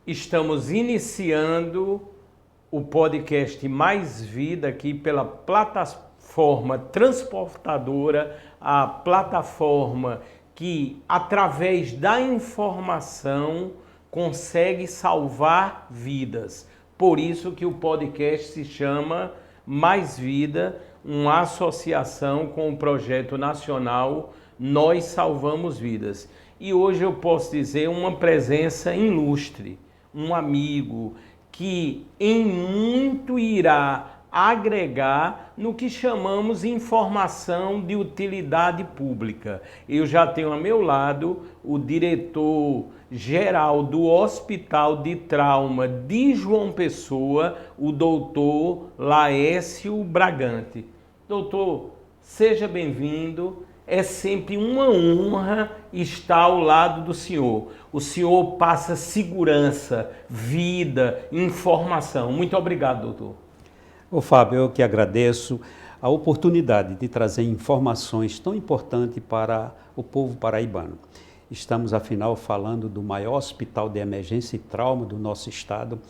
Estamos iniciando o podcast Mais Vida aqui pela plataforma transportadora, a plataforma que, através da informação, consegue salvar vidas. Por isso que o podcast se chama Mais Vida, uma associação com o projeto nacional Nós Salvamos Vidas. E hoje eu posso dizer uma presença ilustre, um amigo que em muito irá agregar no que chamamos informação de utilidade pública. Eu já tenho ao meu lado o diretor-geral do Hospital de Trauma de João Pessoa, o doutor Laércio Bragante. Doutor, seja bem-vindo. É sempre uma honra estar ao lado do senhor. O senhor passa segurança, vida, informação. Muito obrigado, doutor. Ô Fábio, eu que agradeço a oportunidade de trazer informações tão importantes para o povo paraibano. Estamos, afinal, falando do maior hospital de emergência e trauma do nosso estado,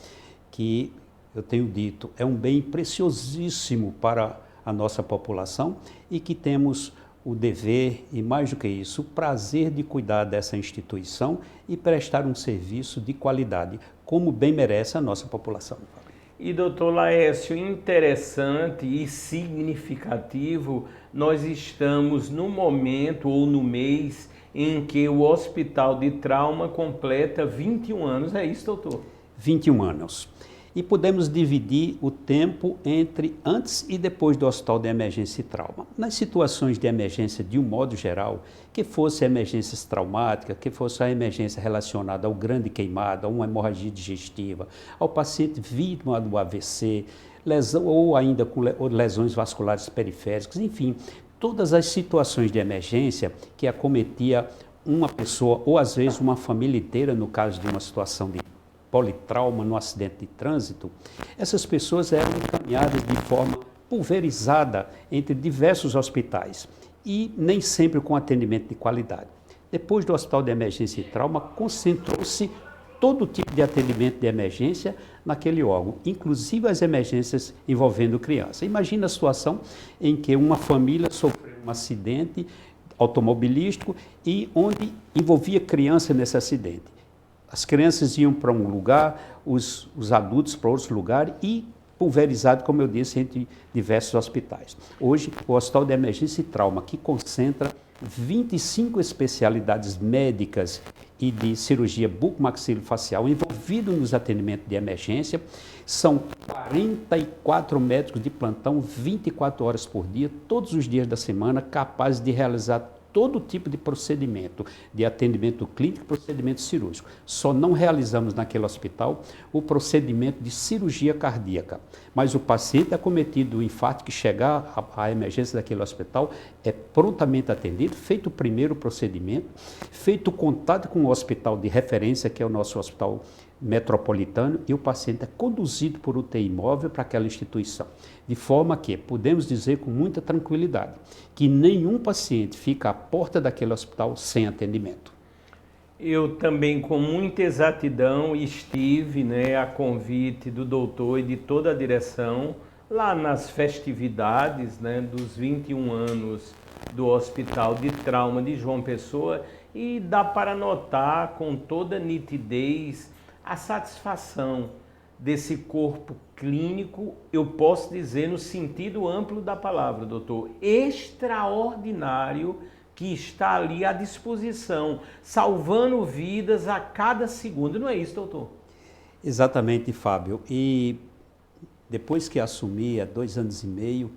que, eu tenho dito, é um bem preciosíssimo para a nossa população e que temos o dever e, mais do que isso, o prazer de cuidar dessa instituição e prestar um serviço de qualidade, como bem merece a nossa população. E, doutor Laércio, interessante e significativo, nós estamos no momento ou no mês em que o Hospital de Trauma completa 21 anos. É isso, doutor? 21 anos. E podemos dividir o tempo entre antes e depois do Hospital de Emergência e Trauma. Nas situações de emergência, de um modo geral, que fosse emergências traumáticas, que fosse a emergência relacionada ao grande queimado, a uma hemorragia digestiva, ao paciente vítima do AVC, lesão, ou ainda com lesões vasculares periféricas, enfim, todas as situações de emergência que acometia uma pessoa ou às vezes uma família inteira, no caso de uma situação de politrauma no acidente de trânsito, essas pessoas eram encaminhadas de forma pulverizada entre diversos hospitais e nem sempre com atendimento de qualidade. Depois do Hospital de Emergência e Trauma, concentrou-se todo tipo de atendimento de emergência naquele órgão, inclusive as emergências envolvendo criança. Imagina a situação em que uma família sofreu um acidente automobilístico e onde envolvia criança nesse acidente. As crianças iam para um lugar, os adultos para outro lugar e pulverizado, como eu disse, entre diversos hospitais. Hoje, o Hospital de Emergência e Trauma, que concentra 25 especialidades médicas e de cirurgia bucomaxilofacial envolvidos nos atendimentos de emergência, são 44 médicos de plantão, 24 horas por dia, todos os dias da semana, capazes de realizar todo tipo de procedimento, de atendimento clínico e procedimento cirúrgico. Só não realizamos naquele hospital o procedimento de cirurgia cardíaca. Mas o paciente acometido do infarto que chegar à emergência daquele hospital é prontamente atendido, feito o primeiro procedimento, feito o contato com o hospital de referência, que é o nosso hospital metropolitano, e o paciente é conduzido por UTI móvel para aquela instituição. De forma que podemos dizer com muita tranquilidade que nenhum paciente fica à porta daquele hospital sem atendimento. Eu também, com muita exatidão, estive, a convite do doutor e de toda a direção, lá nas festividades, dos 21 anos do Hospital de Trauma de João Pessoa, e dá para notar com toda nitidez a satisfação desse corpo clínico, eu posso dizer no sentido amplo da palavra, doutor, extraordinário, que está ali à disposição, salvando vidas a cada segundo. Não é isso, doutor? Exatamente, Fábio. E depois que assumi, há 2 anos e meio,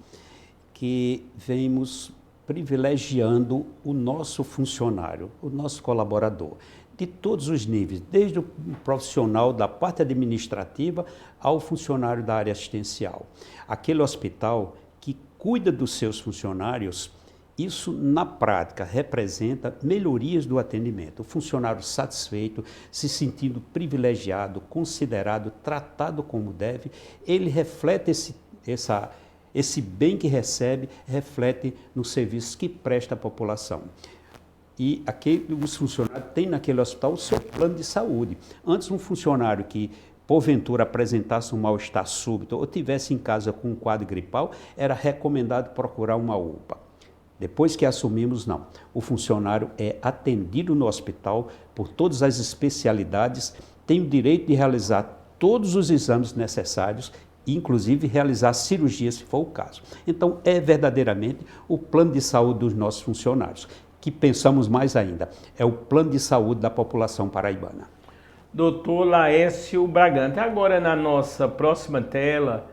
que vemos privilegiando o nosso funcionário, o nosso colaborador, de todos os níveis, desde o profissional da parte administrativa ao funcionário da área assistencial. Aquele hospital que cuida dos seus funcionários, isso na prática representa melhorias do atendimento. O funcionário satisfeito, se sentindo privilegiado, considerado, tratado como deve, ele reflete esse bem que recebe, reflete nos serviços que presta à população. e os funcionários têm naquele hospital o seu plano de saúde. Antes, um funcionário que porventura apresentasse um mal-estar súbito ou tivesse em casa com um quadro gripal, era recomendado procurar uma UPA. Depois que assumimos, não. O funcionário é atendido no hospital por todas as especialidades, tem o direito de realizar todos os exames necessários, inclusive realizar cirurgia, se for o caso. Então, é verdadeiramente o plano de saúde dos nossos funcionários, que pensamos mais ainda, é o plano de saúde da população paraibana. Doutor Laércio Bragante, agora na nossa próxima tela,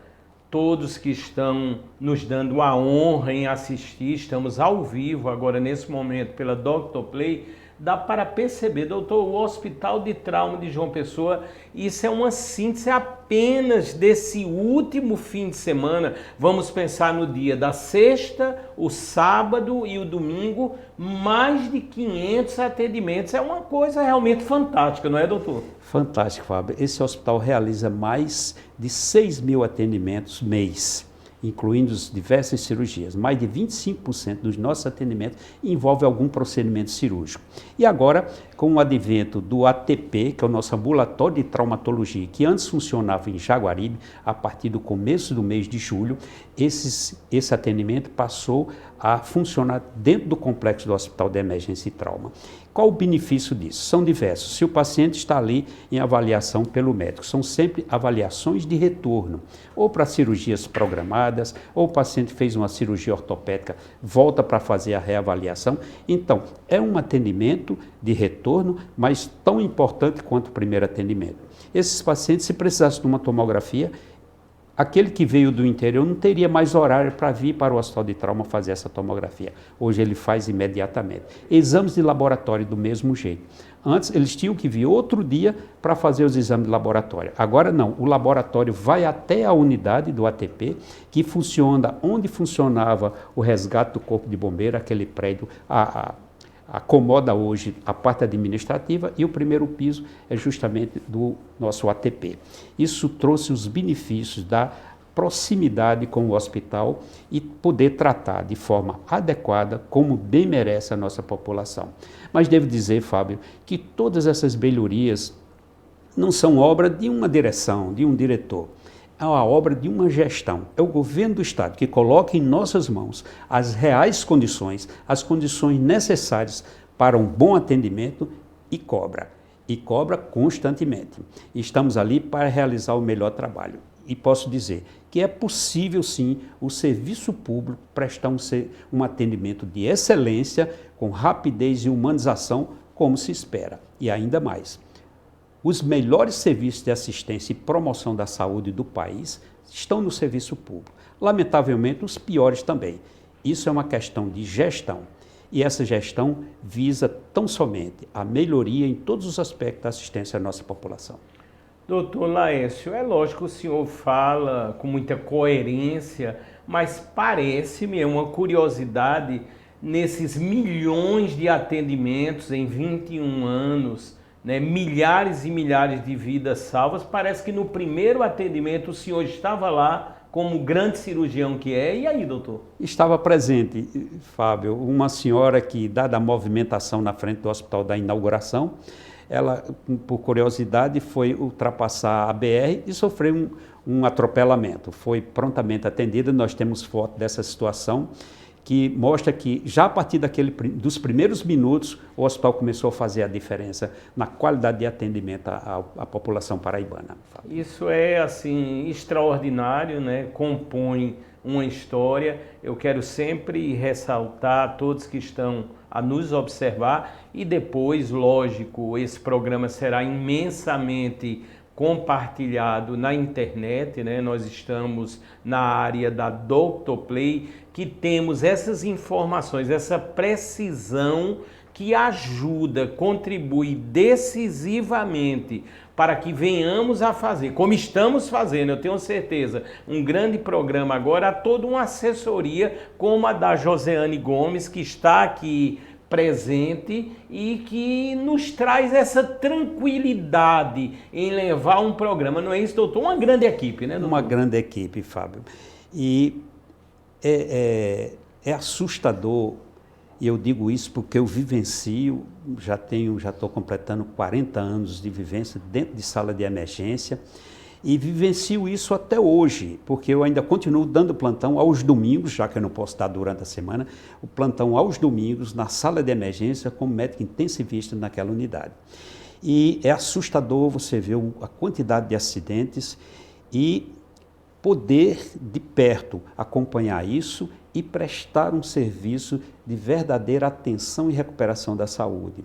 todos que estão nos dando a honra em assistir, estamos ao vivo agora nesse momento pela Dr. Play, dá para perceber, doutor, o Hospital de Trauma de João Pessoa, isso é uma síntese apenas desse último fim de semana. Vamos pensar no dia da sexta, o sábado e o domingo, mais de 500 atendimentos. É uma coisa realmente fantástica, não é, doutor? Fantástico, Fábio. Esse hospital realiza mais de 6.000 atendimentos mês, incluindo as diversas cirurgias. Mais de 25% dos nossos atendimentos envolve algum procedimento cirúrgico. E agora, com o advento do ATP, que é o nosso ambulatório de traumatologia, que antes funcionava em Jaguaribe, a partir do começo do mês de julho, esse atendimento passou a funcionar dentro do complexo do Hospital de Emergência e Trauma. Qual o benefício disso? São diversos. Se o paciente está ali em avaliação pelo médico, são sempre avaliações de retorno, ou para cirurgias programadas, ou o paciente fez uma cirurgia ortopédica, volta para fazer a reavaliação. Então, é um atendimento de retorno, mas tão importante quanto o primeiro atendimento. Esses pacientes, se precisassem de uma tomografia, aquele que veio do interior não teria mais horário para vir para o hospital de trauma fazer essa tomografia. Hoje ele faz imediatamente. Exames de laboratório do mesmo jeito. Antes eles tinham que vir outro dia para fazer os exames de laboratório. Agora não, o laboratório vai até a unidade do ATP, que funciona onde funcionava o resgate do corpo de bombeiro, aquele prédio, acomoda hoje a parte administrativa, e o primeiro piso é justamente do nosso ATP. Isso trouxe os benefícios da proximidade com o hospital e poder tratar de forma adequada, como bem merece a nossa população. Mas devo dizer, Fábio, que todas essas melhorias não são obra de uma direção, de um diretor. É a obra de uma gestão. É o governo do Estado que coloca em nossas mãos as reais condições, as condições necessárias para um bom atendimento e cobra. E cobra constantemente. E estamos ali para realizar o melhor trabalho. E posso dizer que é possível, sim, o serviço público prestar um atendimento de excelência, com rapidez e humanização, como se espera. E ainda mais. Os melhores serviços de assistência e promoção da saúde do país estão no serviço público. Lamentavelmente, os piores também. Isso é uma questão de gestão. E essa gestão visa tão somente a melhoria em todos os aspectos da assistência à nossa população. Doutor Laércio, é lógico que o senhor fala com muita coerência, mas parece-me, é uma curiosidade, nesses milhões de atendimentos em 21 anos, né, milhares e milhares de vidas salvas, parece que no primeiro atendimento o senhor estava lá como grande cirurgião que é. E aí, doutor? Estava presente, Fábio, uma senhora que, dada a movimentação na frente do hospital da inauguração, ela, por curiosidade, foi ultrapassar a BR e sofreu um atropelamento. Foi prontamente atendida, nós temos foto dessa situação, que mostra que já a partir dos primeiros minutos o hospital começou a fazer a diferença na qualidade de atendimento à população paraibana. Isso é assim extraordinário, né? Compõe uma história. Eu quero sempre ressaltar a todos que estão a nos observar e depois, lógico, esse programa será imensamente compartilhado na internet, né? Nós estamos na área da Dr. Play, que temos essas informações, essa precisão que ajuda, contribui decisivamente para que venhamos a fazer, como estamos fazendo, eu tenho certeza, um grande programa agora, toda uma assessoria como a da Joseane Gomes, que está aqui presente e que nos traz essa tranquilidade em levar um programa, não é isso, doutor? Uma grande equipe, né, doutor? Uma grande equipe, Fábio. E é assustador E eu digo isso porque eu vivencio, já estou completando 40 anos de vivência dentro de sala de emergência e vivencio isso até hoje, porque eu ainda continuo dando plantão aos domingos, já que eu não posso dar durante a semana, o plantão aos domingos na sala de emergência como médico intensivista naquela unidade. E é assustador você ver a quantidade de acidentes e poder de perto acompanhar isso e prestar um serviço de verdadeira atenção e recuperação da saúde.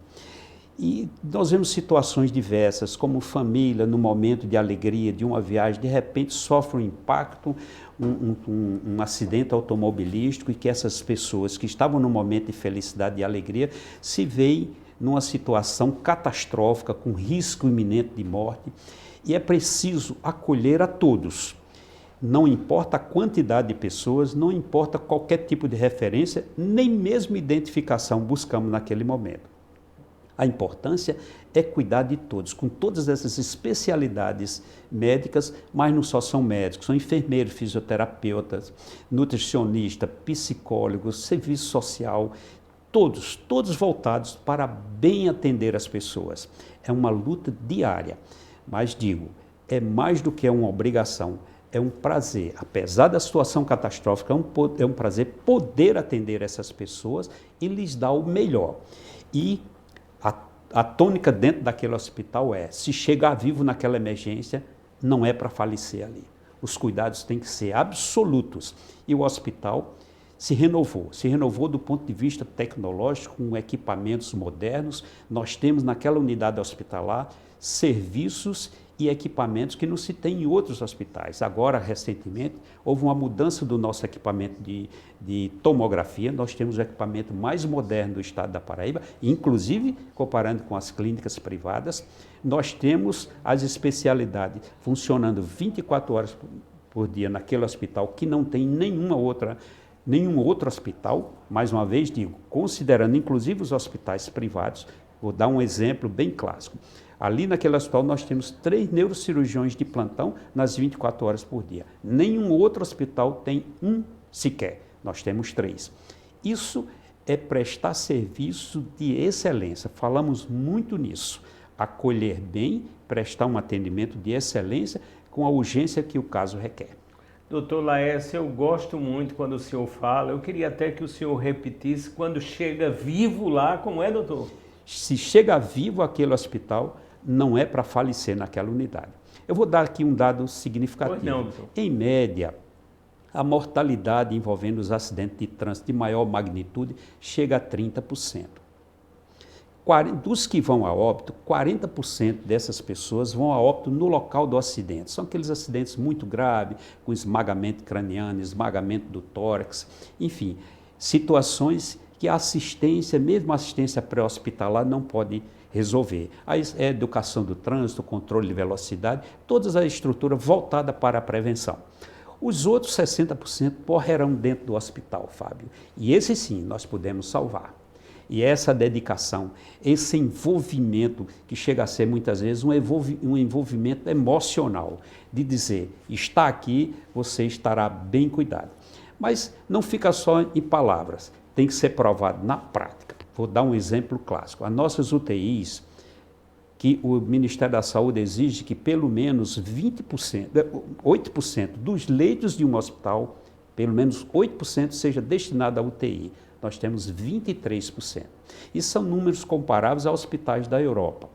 E nós vemos situações diversas, como família, no momento de alegria, de uma viagem, de repente sofre um impacto, um acidente automobilístico, e que essas pessoas que estavam no momento de felicidade e alegria se veem numa situação catastrófica, com risco iminente de morte, e é preciso acolher a todos. Não importa a quantidade de pessoas, não importa qualquer tipo de referência, nem mesmo identificação buscamos naquele momento. A importância é cuidar de todos, com todas essas especialidades médicas, mas não só são médicos, são enfermeiros, fisioterapeutas, nutricionistas, psicólogos, serviço social, todos voltados para bem atender as pessoas. É uma luta diária, mas digo, é mais do que uma obrigação. É um prazer, apesar da situação catastrófica, é um prazer poder atender essas pessoas e lhes dar o melhor. E a tônica dentro daquele hospital é, se chegar vivo naquela emergência, não é para falecer ali. Os cuidados têm que ser absolutos. E o hospital se renovou do ponto de vista tecnológico, com equipamentos modernos. Nós temos naquela unidade hospitalar serviços e equipamentos que não se tem em outros hospitais. Agora, recentemente, houve uma mudança do nosso equipamento de tomografia. Nós temos o equipamento mais moderno do estado da Paraíba, inclusive, comparando com as clínicas privadas, nós temos as especialidades funcionando 24 horas por dia naquele hospital, que não tem nenhum outro hospital. Mais uma vez digo, considerando inclusive os hospitais privados, vou dar um exemplo bem clássico. Ali naquele hospital nós temos 3 neurocirurgiões de plantão nas 24 horas por dia. Nenhum outro hospital tem um sequer, nós temos 3. Isso é prestar serviço de excelência, falamos muito nisso. Acolher bem, prestar um atendimento de excelência com a urgência que o caso requer. Doutor Laércio, eu gosto muito quando o senhor fala, eu queria até que o senhor repetisse quando chega vivo lá, como é, doutor? Se chega vivo aquele hospital, não é para falecer naquela unidade. Eu vou dar aqui um dado significativo. Pois não, doutor. Em média, a mortalidade envolvendo os acidentes de trânsito de maior magnitude chega a 30%. Dos que vão a óbito, 40% dessas pessoas vão a óbito no local do acidente. São aqueles acidentes muito graves, com esmagamento craniano, esmagamento do tórax, enfim, situações que a assistência, mesmo a assistência pré-hospitalar, não pode resolver. A educação do trânsito, controle de velocidade, toda a estrutura voltada para a prevenção. Os outros 60% morrerão dentro do hospital, Fábio. E esse sim, nós podemos salvar. E essa dedicação, esse envolvimento, que chega a ser muitas vezes um envolvimento emocional, de dizer, está aqui, você estará bem cuidado. Mas não fica só em palavras, tem que ser provado na prática. Vou dar um exemplo clássico. As nossas UTIs, que o Ministério da Saúde exige que pelo menos 8% dos leitos de um hospital, pelo menos 8% seja destinado à UTI. Nós temos 23%. E são números comparáveis a hospitais da Europa.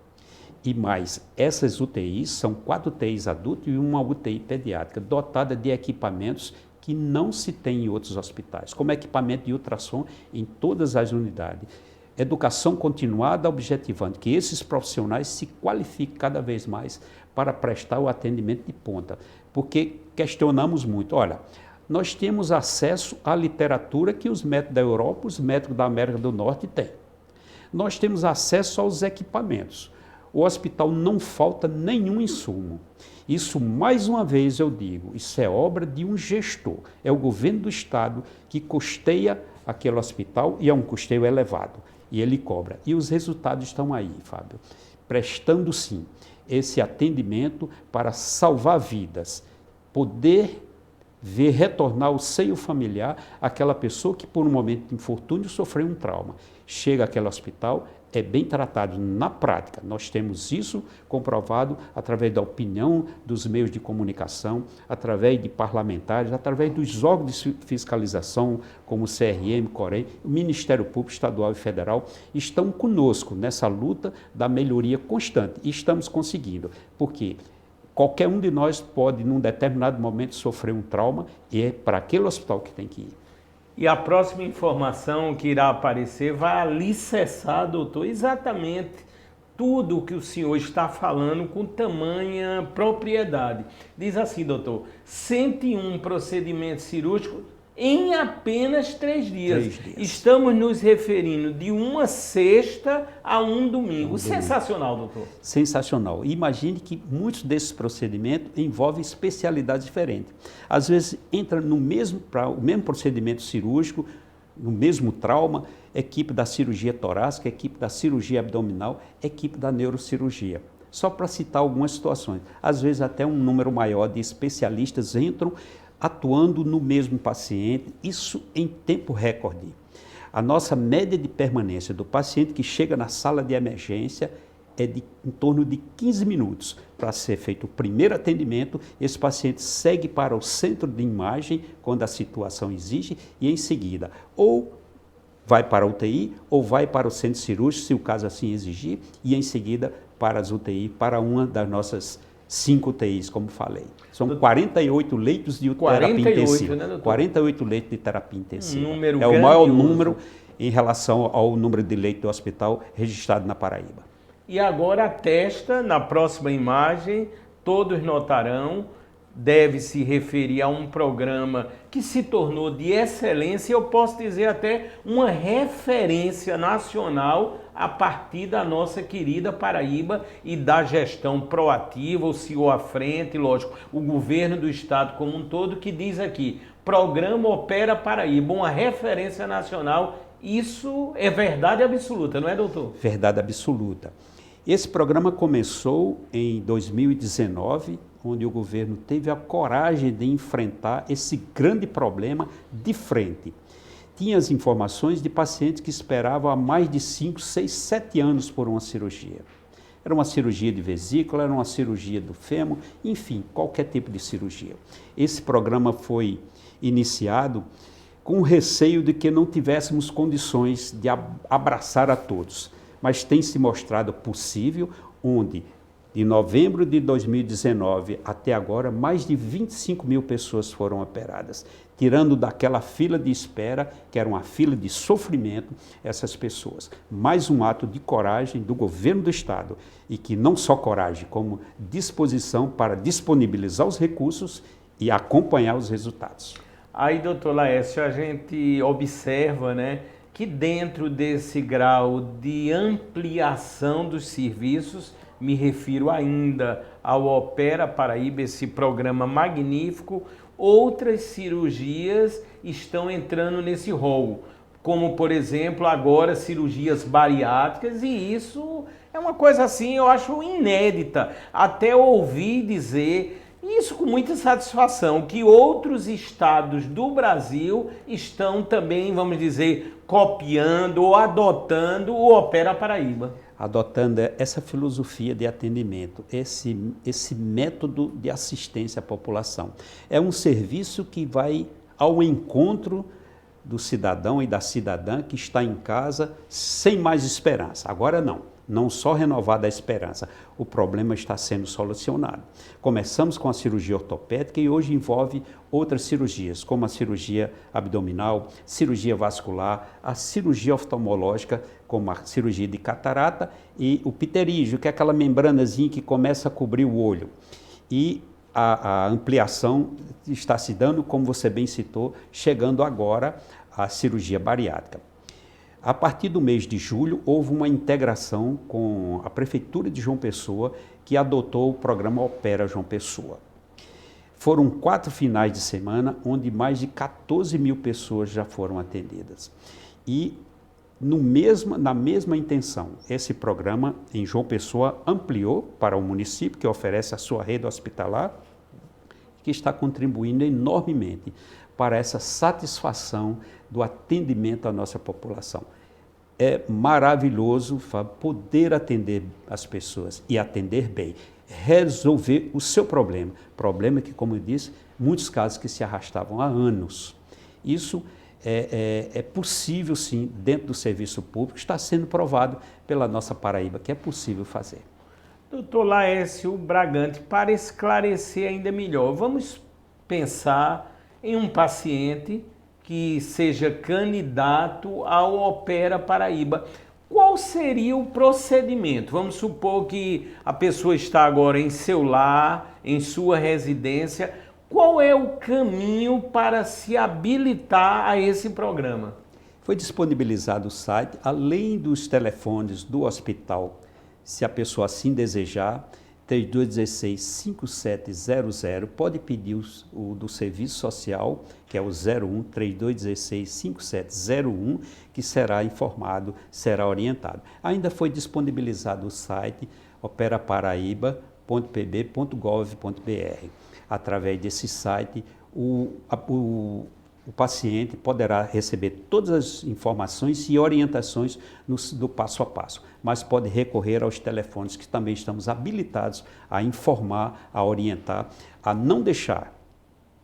E mais, essas UTIs são 4 UTIs adultos e uma UTI pediátrica, dotada de equipamentos que não se tem em outros hospitais, como equipamento de ultrassom em todas as unidades. Educação continuada, objetivando que esses profissionais se qualifiquem cada vez mais para prestar o atendimento de ponta. Porque questionamos muito, olha, nós temos acesso à literatura que os médicos da Europa, os médicos da América do Norte têm. Nós temos acesso aos equipamentos. O hospital não falta nenhum insumo. Isso, mais uma vez, eu digo, isso é obra de um gestor. É o governo do estado que custeia aquele hospital e é um custeio elevado. E ele cobra. E os resultados estão aí, Fábio. Prestando, sim, esse atendimento para salvar vidas. Poder ver retornar ao seio familiar aquela pessoa que por um momento de infortúnio sofreu um trauma. Chega àquele hospital, é bem tratado na prática. Nós temos isso comprovado através da opinião dos meios de comunicação, através de parlamentares, através dos órgãos de fiscalização, como o CRM, COREM, o Ministério Público Estadual e Federal, estão conosco nessa luta da melhoria constante. E estamos conseguindo, porque qualquer um de nós pode, num determinado momento, sofrer um trauma e é para aquele hospital que tem que ir. E a próxima informação que irá aparecer vai alicerçar, doutor, exatamente tudo o que o senhor está falando com tamanha propriedade. Diz assim, doutor, 101 procedimentos cirúrgicos em apenas 3 dias. Estamos nos referindo de uma sexta a um domingo. Sensacional, doutor. Sensacional. Imagine que muitos desses procedimentos envolvem especialidades diferentes. Às vezes entra o mesmo procedimento cirúrgico, no mesmo trauma, equipe da cirurgia torácica, equipe da cirurgia abdominal, equipe da neurocirurgia. Só para citar algumas situações. Às vezes até um número maior de especialistas entram atuando no mesmo paciente, isso em tempo recorde. A nossa média de permanência do paciente que chega na sala de emergência é de em torno de 15 minutos. Para ser feito o primeiro atendimento, esse paciente segue para o centro de imagem, quando a situação exige, e em seguida, ou vai para a UTI, ou vai para o centro cirúrgico, se o caso assim exigir, e em seguida para as UTI, para uma das nossas 5 UTIs, como falei. São 48 leitos de terapia intensiva. Né, 48 leitos de terapia intensiva. É o maior número em relação ao número de leitos do hospital registrado na Paraíba. E agora atesta, na próxima imagem, todos notarão, deve se referir a um programa que se tornou de excelência, eu posso dizer até uma referência nacional a partir da nossa querida Paraíba e da gestão proativa, o senhor à frente, lógico, o governo do estado como um todo, que diz aqui, Programa Opera Paraíba, uma referência nacional. Isso é verdade absoluta, não é, doutor? Verdade absoluta. Esse programa começou em 2019, onde o governo teve a coragem de enfrentar esse grande problema de frente. Tinha as informações de pacientes que esperavam há mais de 5, 6, 7 anos por uma cirurgia. Era uma cirurgia de vesícula, era uma cirurgia do fêmur, enfim, qualquer tipo de cirurgia. Esse programa foi iniciado com o receio de que não tivéssemos condições de abraçar a todos, mas tem se mostrado possível, onde de novembro de 2019 até agora, mais de 25 mil pessoas foram operadas, tirando daquela fila de espera, que era uma fila de sofrimento, essas pessoas. Mais um ato de coragem do governo do estado, e que não só coragem, como disposição para disponibilizar os recursos e acompanhar os resultados. Aí, doutor Laércio, a gente observa, né, que dentro desse grau de ampliação dos serviços, me refiro ainda ao Opera Paraíba, esse programa magnífico, outras cirurgias estão entrando nesse rol, como, por exemplo, agora cirurgias bariátricas, e isso é uma coisa assim, eu acho inédita, até ouvir dizer, isso com muita satisfação, que outros estados do Brasil estão também, vamos dizer, copiando ou adotando o Opera Paraíba. Adotando essa filosofia de atendimento, esse método de assistência à população. É um serviço que vai ao encontro do cidadão e da cidadã que está em casa sem mais esperança. Agora não só renovada a esperança, o problema está sendo solucionado. Começamos com a cirurgia ortopédica e hoje envolve outras cirurgias, como a cirurgia abdominal, cirurgia vascular, a cirurgia oftalmológica, como a cirurgia de catarata e o pterígio, que é aquela membranazinha que começa a cobrir o olho. E a ampliação está se dando, como você bem citou, chegando agora à cirurgia bariátrica. A partir do mês de julho, houve uma integração com a Prefeitura de João Pessoa, que adotou o programa Opera João Pessoa. Foram 4 finais de semana, onde mais de 14 mil pessoas já foram atendidas. E na mesma intenção, esse programa em João Pessoa ampliou para o município, que oferece a sua rede hospitalar, que está contribuindo enormemente para essa satisfação do atendimento à nossa população. É maravilhoso, Fábio, poder atender as pessoas e atender bem, resolver o seu problema que, como eu disse, muitos casos que se arrastavam há anos. Isso é possível, sim, dentro do serviço público, está sendo provado pela nossa Paraíba, que é possível fazer. Doutor Laércio Bragante, para esclarecer ainda melhor, vamos pensar em um paciente que seja candidato ao Opera Paraíba. Qual seria o procedimento? Vamos supor que a pessoa está agora em seu lar, em sua residência. Qual é o caminho para se habilitar a esse programa? Foi disponibilizado o site, além dos telefones do hospital, se a pessoa assim desejar, 3216-5700, pode pedir o do Serviço Social, que é o 01 3216-5701, que será informado, será orientado. Ainda foi disponibilizado o site operaparaíba.pb.gov.br. Através desse site, o paciente poderá receber todas as informações e orientações do passo a passo, mas pode recorrer aos telefones que também estamos habilitados a informar, a orientar, a não deixar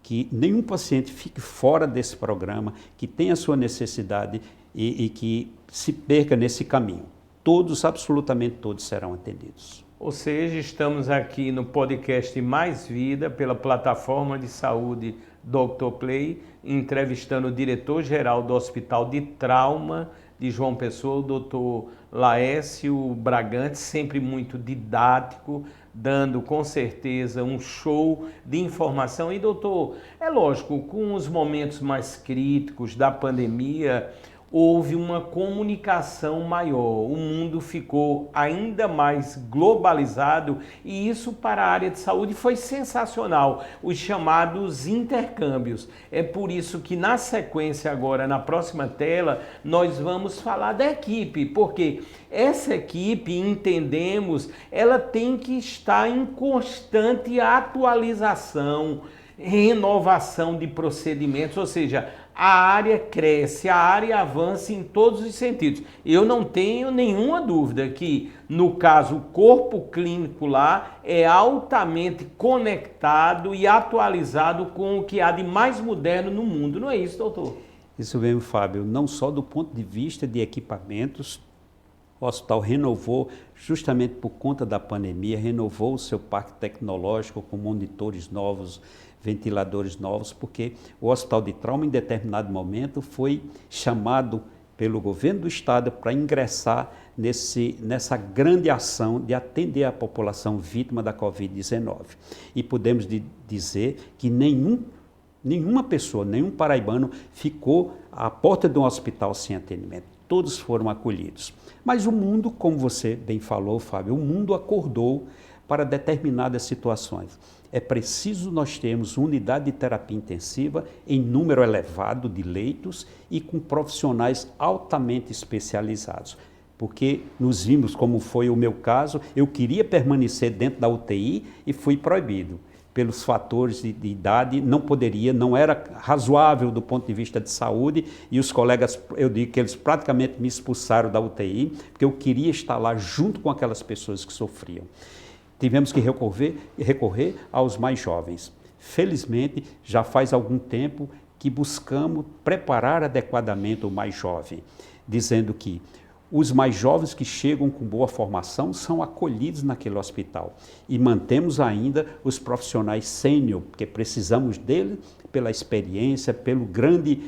que nenhum paciente fique fora desse programa, que tenha sua necessidade e que se perca nesse caminho. Todos, absolutamente todos, serão atendidos. Ou seja, estamos aqui no podcast Mais Vida, pela plataforma de saúde Dr. Play, entrevistando o diretor-geral do Hospital de Trauma de João Pessoa, o Dr. Laércio Bragante, sempre muito didático, dando com certeza um show de informação. E doutor, é lógico, com os momentos mais críticos da pandemia, houve uma comunicação maior, o mundo ficou ainda mais globalizado e isso para a área de saúde foi sensacional, os chamados intercâmbios. É por isso que na sequência agora, na próxima tela, nós vamos falar da equipe, porque essa equipe, entendemos, ela tem que estar em constante atualização, renovação de procedimentos, ou seja, a área cresce, a área avança em todos os sentidos. Eu não tenho nenhuma dúvida que, no caso, o corpo clínico lá é altamente conectado e atualizado com o que há de mais moderno no mundo. Não é isso, doutor? Isso mesmo, Fábio. Não só do ponto de vista de equipamentos, o hospital renovou, justamente por conta da pandemia, renovou o seu parque tecnológico com monitores novos, ventiladores novos, porque o Hospital de Trauma, em determinado momento, foi chamado pelo governo do estado para ingressar nessa grande ação de atender a população vítima da Covid-19. E podemos dizer que nenhuma pessoa, nenhum paraibano ficou à porta de um hospital sem atendimento. Todos foram acolhidos. Mas o mundo, como você bem falou, Fábio, o mundo acordou para determinadas situações. É preciso nós termos unidade de terapia intensiva em número elevado de leitos e com profissionais altamente especializados. Porque nos vimos, como foi o meu caso, eu queria permanecer dentro da UTI e fui proibido. Pelos fatores de idade, não era razoável do ponto de vista de saúde, e os colegas, eu digo que eles praticamente me expulsaram da UTI, porque eu queria estar lá junto com aquelas pessoas que sofriam. Tivemos que recorrer aos mais jovens. Felizmente, já faz algum tempo que buscamos preparar adequadamente o mais jovem, dizendo que os mais jovens que chegam com boa formação são acolhidos naquele hospital. E mantemos ainda os profissionais sênior, porque precisamos dele pela experiência, pelo grande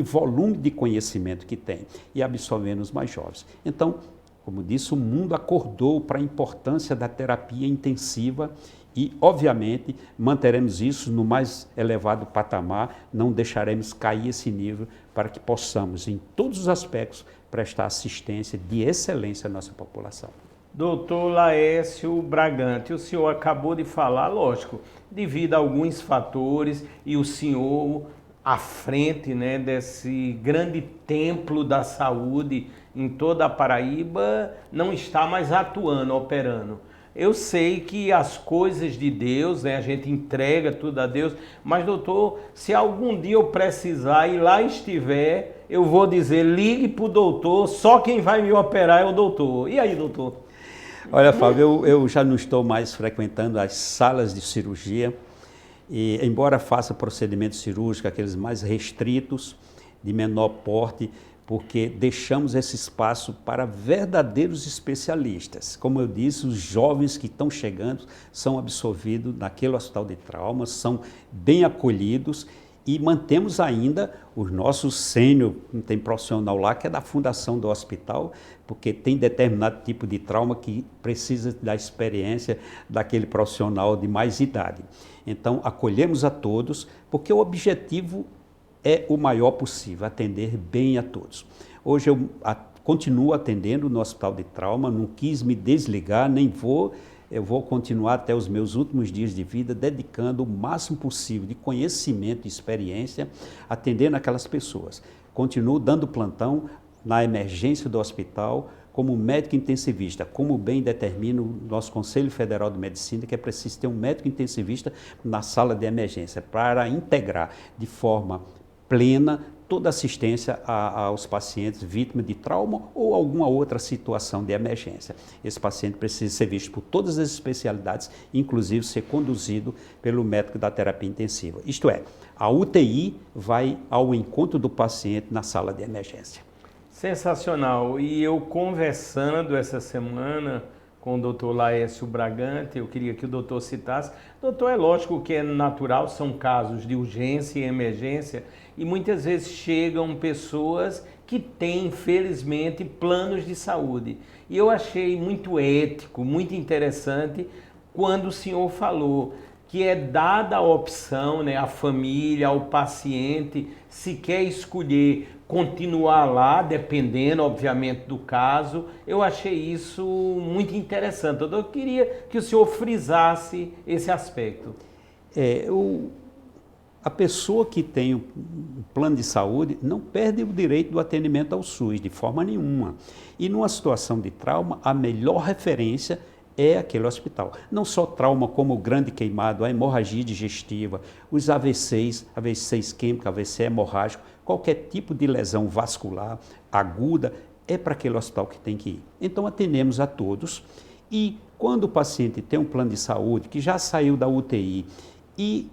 volume de conhecimento que tem, e absorvendo os mais jovens. Então, como disse, o mundo acordou para a importância da terapia intensiva e, obviamente, manteremos isso no mais elevado patamar, não deixaremos cair esse nível para que possamos, em todos os aspectos, prestar assistência de excelência à nossa população. Doutor Laércio Bragante, o senhor acabou de falar, lógico, devido a alguns fatores, e o senhor à frente, né, desse grande templo da saúde em toda a Paraíba, não está mais atuando, operando. Eu sei que as coisas de Deus, né, a gente entrega tudo a Deus, mas doutor, se algum dia eu precisar e lá estiver, eu vou dizer, ligue para o doutor, só quem vai me operar é o doutor. E aí, doutor? Olha, Fábio, eu já não estou mais frequentando as salas de cirurgia, e embora faça procedimentos cirúrgicos, aqueles mais restritos, de menor porte, porque deixamos esse espaço para verdadeiros especialistas. Como eu disse, os jovens que estão chegando são absorvidos naquele hospital de traumas, são bem acolhidos e mantemos ainda os nossos sênior, tem profissional lá que é da fundação do hospital, porque tem determinado tipo de trauma que precisa da experiência daquele profissional de mais idade. Então, acolhemos a todos, porque o objetivo é o maior possível, atender bem a todos. Hoje eu continuo atendendo no Hospital de Trauma, não quis me desligar, eu vou continuar até os meus últimos dias de vida, dedicando o máximo possível de conhecimento e experiência, atendendo aquelas pessoas. Continuo dando plantão na emergência do hospital, como médico intensivista, como bem determina o nosso Conselho Federal de Medicina, que é preciso ter um médico intensivista na sala de emergência, para integrar de forma plena toda assistência aos pacientes vítimas de trauma ou alguma outra situação de emergência. Esse paciente precisa ser visto por todas as especialidades, inclusive ser conduzido pelo médico da terapia intensiva. Isto é, a UTI vai ao encontro do paciente na sala de emergência. Sensacional. E eu conversando essa semana com o doutor Laércio Bragante, eu queria que o doutor citasse. Doutor, é lógico que é natural, são casos de urgência e emergência, e muitas vezes chegam pessoas que têm, infelizmente, planos de saúde. E eu achei muito ético, muito interessante, quando o senhor falou que é dada a opção, né, à família, ao paciente, se quer escolher continuar lá, dependendo, obviamente, do caso. Eu achei isso muito interessante. Eu queria que o senhor frisasse esse aspecto. A pessoa que tem um plano de saúde não perde o direito do atendimento ao SUS, de forma nenhuma. E numa situação de trauma, a melhor referência é aquele hospital. Não só trauma como o grande queimado, a hemorragia digestiva, os AVCs, AVC isquêmico, AVC hemorrágico, qualquer tipo de lesão vascular aguda, é para aquele hospital que tem que ir. Então atendemos a todos e quando o paciente tem um plano de saúde que já saiu da UTI e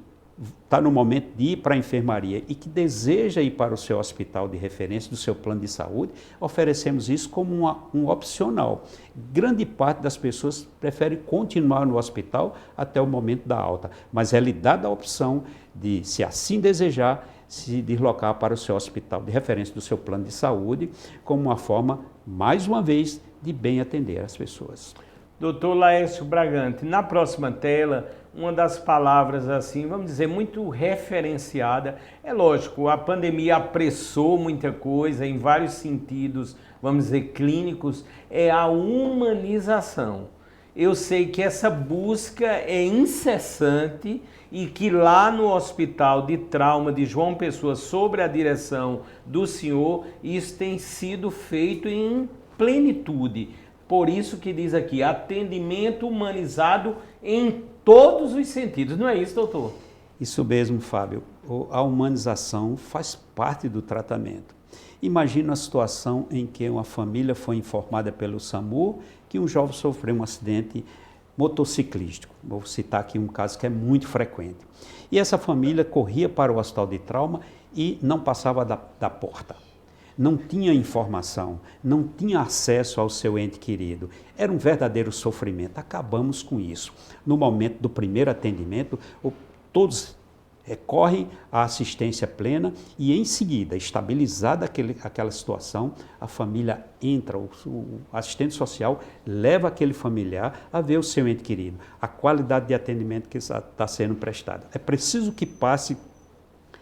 está no momento de ir para a enfermaria e que deseja ir para o seu hospital de referência do seu plano de saúde, oferecemos isso como um opcional. Grande parte das pessoas prefere continuar no hospital até o momento da alta, mas é lhe dada a opção de, se assim desejar, se deslocar para o seu hospital de referência do seu plano de saúde, como uma forma, mais uma vez, de bem atender as pessoas. Doutor Laércio Bragante, na próxima tela, uma das palavras assim, vamos dizer, muito referenciada. É lógico, a pandemia apressou muita coisa em vários sentidos, vamos dizer, clínicos, é a humanização. Eu sei que essa busca é incessante e que lá no Hospital de Trauma de João Pessoa, sob a direção do senhor, isso tem sido feito em plenitude. Por isso que diz aqui, atendimento humanizado em todos os sentidos. Não é isso, doutor? Isso mesmo, Fábio. A humanização faz parte do tratamento. Imagina a situação em que uma família foi informada pelo SAMU que um jovem sofreu um acidente motociclístico. Vou citar aqui um caso que é muito frequente. E essa família corria para o hospital de trauma e não passava da porta. Não tinha informação, não tinha acesso ao seu ente querido. Era um verdadeiro sofrimento. Acabamos com isso. No momento do primeiro atendimento, todos recorrem à assistência plena e, em seguida, estabilizada aquela situação, a família entra, o assistente social leva aquele familiar a ver o seu ente querido, a qualidade de atendimento que está sendo prestada. É preciso que passe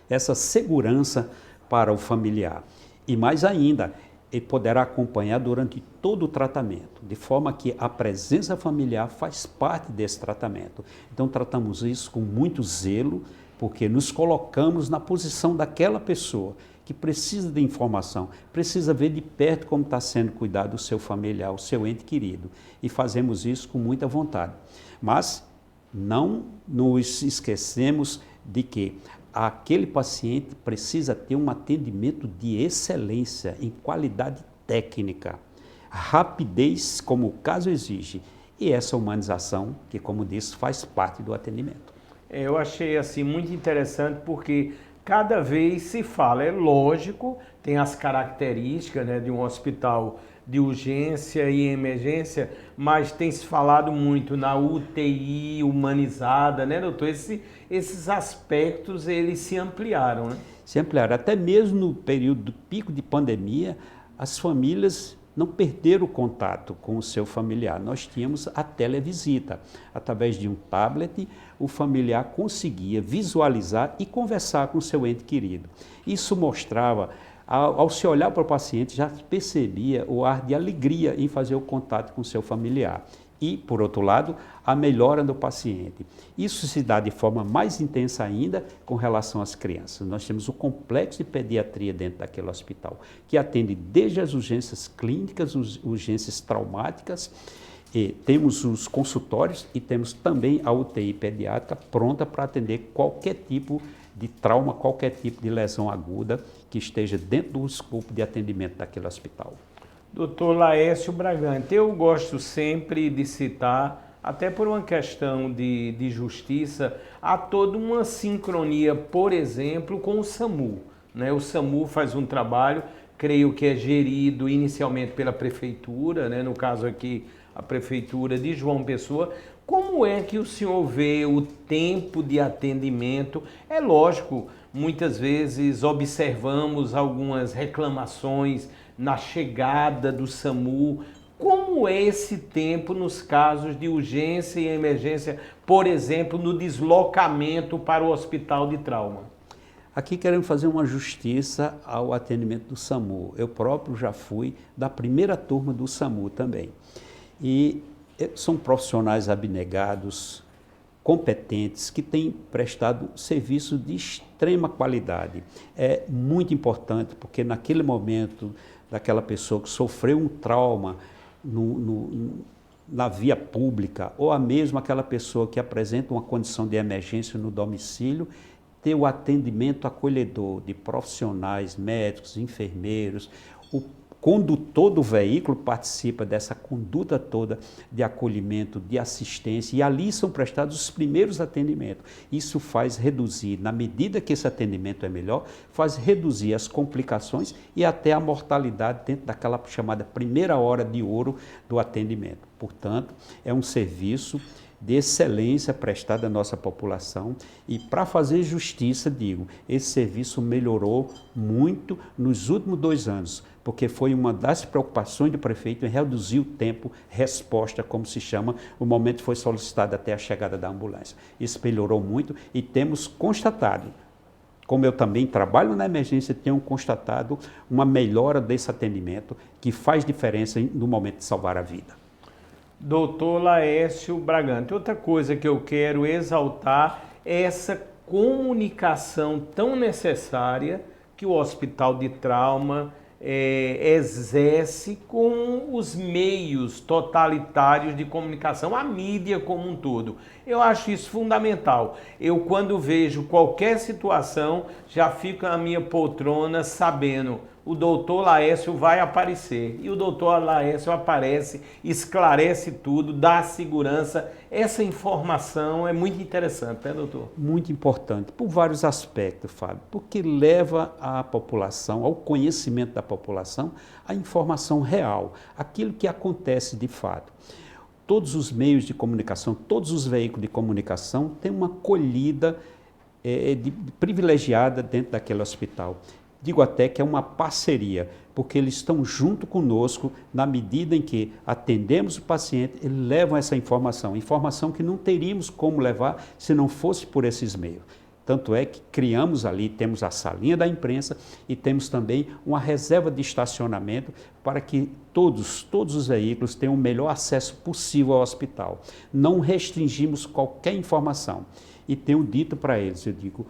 essa segurança para o familiar. E mais ainda, ele poderá acompanhar durante todo o tratamento, de forma que a presença familiar faz parte desse tratamento. Então tratamos isso com muito zelo, porque nos colocamos na posição daquela pessoa que precisa de informação, precisa ver de perto como está sendo cuidado o seu familiar, o seu ente querido. E fazemos isso com muita vontade. Mas não nos esquecemos de que aquele paciente precisa ter um atendimento de excelência, em qualidade técnica, rapidez, como o caso exige, e essa humanização que, como disse, faz parte do atendimento. Eu achei assim muito interessante porque cada vez se fala, é lógico, tem as características, né, de um hospital de urgência e emergência, mas tem se falado muito na UTI humanizada, né, doutor? Esses aspectos, eles se ampliaram, né? Se ampliaram. Até mesmo no período do pico de pandemia, as famílias não perderam o contato com o seu familiar. Nós tínhamos a televisita. Através de um tablet, o familiar conseguia visualizar e conversar com o seu ente querido. Isso mostrava, ao se olhar para o paciente, já percebia o ar de alegria em fazer o contato com o seu familiar. E, por outro lado, a melhora do paciente. Isso se dá de forma mais intensa ainda com relação às crianças. Nós temos o complexo de pediatria dentro daquele hospital, que atende desde as urgências clínicas, urgências traumáticas, e temos os consultórios e temos também a UTI pediátrica pronta para atender qualquer tipo de trauma, qualquer tipo de lesão aguda que esteja dentro do escopo de atendimento daquele hospital. Doutor Laércio Bragante, eu gosto sempre de citar, até por uma questão de justiça, há toda uma sincronia, por exemplo, com o SAMU, né? O SAMU faz um trabalho, creio que é gerido inicialmente pela prefeitura, né? No caso aqui, a prefeitura de João Pessoa. Como é que o senhor vê o tempo de atendimento? É lógico, muitas vezes observamos algumas reclamações na chegada do SAMU. Como é esse tempo nos casos de urgência e emergência, por exemplo, no deslocamento para o hospital de trauma? Aqui queremos fazer uma justiça ao atendimento do SAMU. Eu próprio já fui da primeira turma do SAMU também. E são profissionais abnegados, competentes, que têm prestado serviço de extrema qualidade. É muito importante, porque naquele momento daquela pessoa que sofreu um trauma na via pública, ou a mesma aquela pessoa que apresenta uma condição de emergência no domicílio, ter o atendimento acolhedor de profissionais, médicos, enfermeiros. O condutor do veículo participa dessa conduta toda de acolhimento, de assistência, e ali são prestados os primeiros atendimentos. Isso faz reduzir, na medida que esse atendimento é melhor, faz reduzir as complicações e até a mortalidade dentro daquela chamada primeira hora de ouro do atendimento. Portanto, é um serviço de excelência prestada à nossa população, e para fazer justiça, digo, esse serviço melhorou muito nos últimos 2 anos, porque foi uma das preocupações do prefeito em reduzir o tempo resposta, como se chama, o momento que foi solicitado até a chegada da ambulância. Isso melhorou muito e temos constatado, como eu também trabalho na emergência, tenho constatado uma melhora desse atendimento que faz diferença no momento de salvar a vida. Doutor Laércio Bragante, outra coisa que eu quero exaltar é essa comunicação tão necessária que o Hospital de Trauma exerce com os meios totalitários de comunicação, a mídia como um todo. Eu acho isso fundamental. Eu, quando vejo qualquer situação, já fico na minha poltrona sabendo, o doutor Laércio vai aparecer. E o doutor Laércio aparece, esclarece tudo, dá segurança. Essa informação é muito interessante, né, doutor? Muito importante, por vários aspectos, Fábio, porque leva a população, ao conhecimento da população, a informação real, aquilo que acontece de fato. Todos os meios de comunicação, todos os veículos de comunicação têm uma acolhida privilegiada dentro daquele hospital. Digo até que é uma parceria, porque eles estão junto conosco na medida em que atendemos o paciente, eles levam essa informação que não teríamos como levar se não fosse por esses meios. Tanto é que criamos ali, temos a salinha da imprensa e temos também uma reserva de estacionamento para que todos os veículos tenham o melhor acesso possível ao hospital. Não restringimos qualquer informação. E tenho dito para eles, eu digo,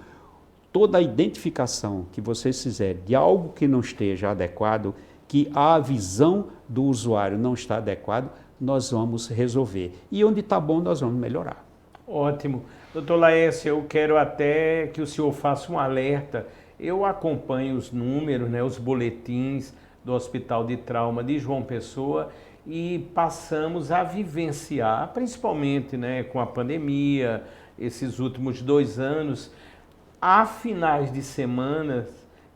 toda a identificação que vocês fizerem de algo que não esteja adequado, que a visão do usuário não está adequada, nós vamos resolver. E onde está bom, nós vamos melhorar. Ótimo. Doutor Laércio, eu quero até que o senhor faça um alerta. Eu acompanho os números, né, os boletins do Hospital de Trauma de João Pessoa e passamos a vivenciar, principalmente, né, com a pandemia, esses últimos 2 anos, há finais de semana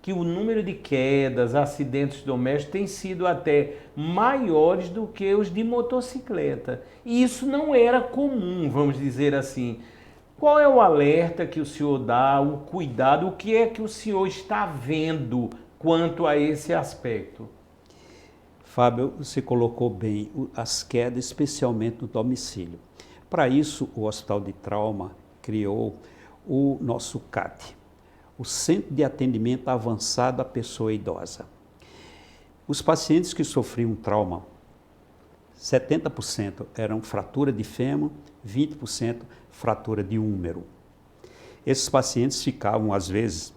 que o número de quedas, acidentes domésticos tem sido até maiores do que os de motocicleta. E isso não era comum, vamos dizer assim. Qual é o alerta que o senhor dá, o cuidado, o que é que o senhor está vendo quanto a esse aspecto? Fábio, você colocou bem as quedas, especialmente no domicílio. Para isso, o Hospital de Trauma criou o nosso CAT, o Centro de Atendimento Avançado à Pessoa Idosa. Os pacientes que sofriam trauma, 70% eram fratura de fêmur, 20% fratura de úmero. Esses pacientes ficavam, às vezes,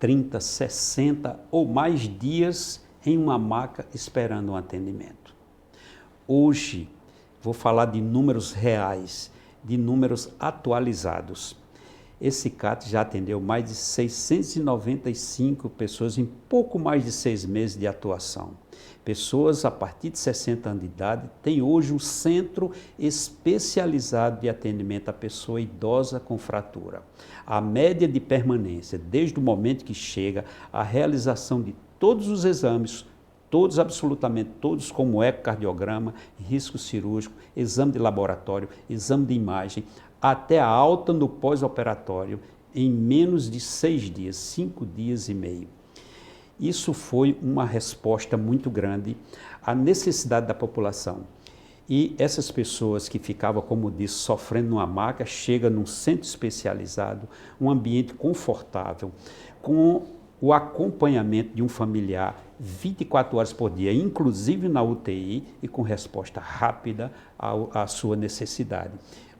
30, 60 ou mais dias em uma maca esperando um atendimento. Hoje, vou falar de números reais, de números atualizados. Esse CAT já atendeu mais de 695 pessoas em pouco mais de 6 meses de atuação. Pessoas a partir de 60 anos de idade têm hoje um centro especializado de atendimento à pessoa idosa com fratura. A média de permanência, desde o momento que chega, a realização de todos os exames, todos, absolutamente todos, como ecocardiograma, risco cirúrgico, exame de laboratório, exame de imagem, até a alta no pós-operatório, em menos de 6 dias, 5 dias e meio. Isso foi uma resposta muito grande à necessidade da população. E essas pessoas que ficavam, como disse, sofrendo numa maca, chegam num centro especializado, um ambiente confortável, com o acompanhamento de um familiar 24 horas por dia, inclusive na UTI, e com resposta rápida à sua necessidade.